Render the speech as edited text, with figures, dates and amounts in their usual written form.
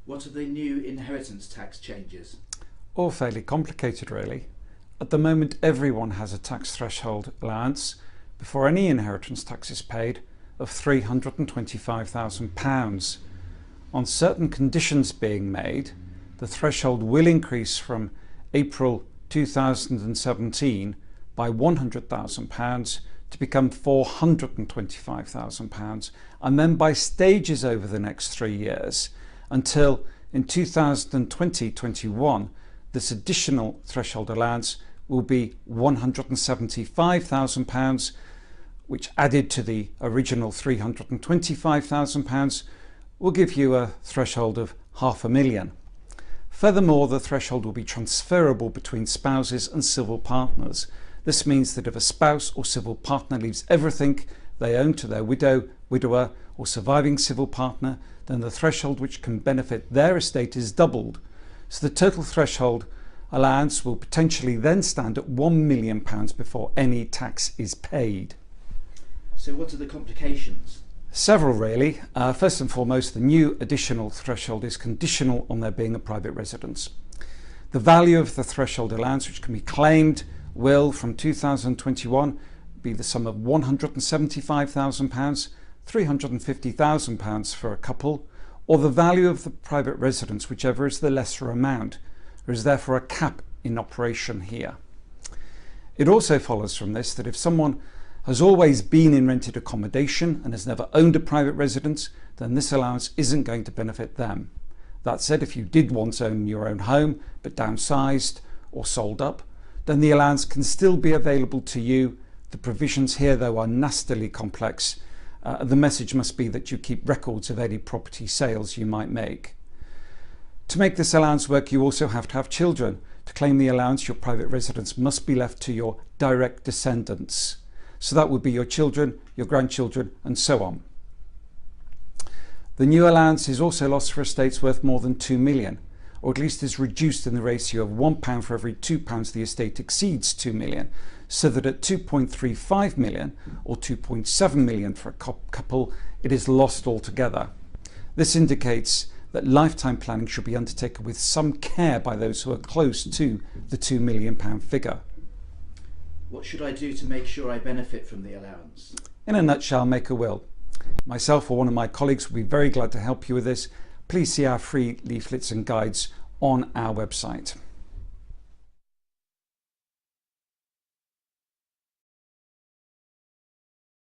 What are the new inheritance tax changes? All fairly complicated really. At the moment everyone has a tax threshold allowance before any inheritance tax is paid of £325,000. On certain conditions being made, the threshold will increase from April 2017 by £100,000 to become £425,000, and then by stages over the next 3 years until in 2020-21 this additional threshold allowance will be £175,000, which added to the original £325,000 will give you a threshold of £500,000. Furthermore, the threshold will be transferable between spouses and civil partners. This means that if a spouse or civil partner leaves everything they own to their widow, widower or surviving civil partner, then the threshold which can benefit their estate is doubled. So the total threshold allowance will potentially then stand at £1 million before any tax is paid. So what are the complications? Several really. First and foremost, the new additional threshold is conditional on there being a private residence. The value of the threshold allowance which can be claimed will from 2021 be the sum of £175,000, £350,000 for a couple, or the value of the private residence, whichever is the lesser amount. There is therefore a cap in operation here. It also follows from this that if someone has always been in rented accommodation and has never owned a private residence, then this allowance isn't going to benefit them. That said, if you did once own your own home but downsized or sold up, then the allowance can still be available to you. The provisions here though are nastily complex. The message must be that you keep records of any property sales you might make. To make this allowance work, you also have to have children. To claim the allowance, your private residence must be left to your direct descendants. So that would be your children, your grandchildren, and so on. The new allowance is also lost for estates worth more than £2 million, or at least is reduced in the ratio of £1 for every £2 the estate exceeds £2 million, so that at £2.35 million or £2.7 million for a couple, it is lost altogether. This indicates that lifetime planning should be undertaken with some care by those who are close to the £2 million figure. What should I do to make sure I benefit from the allowance? In a nutshell, make a will. Myself or one of my colleagues will be very glad to help you with this. Please see our free leaflets and guides on our website.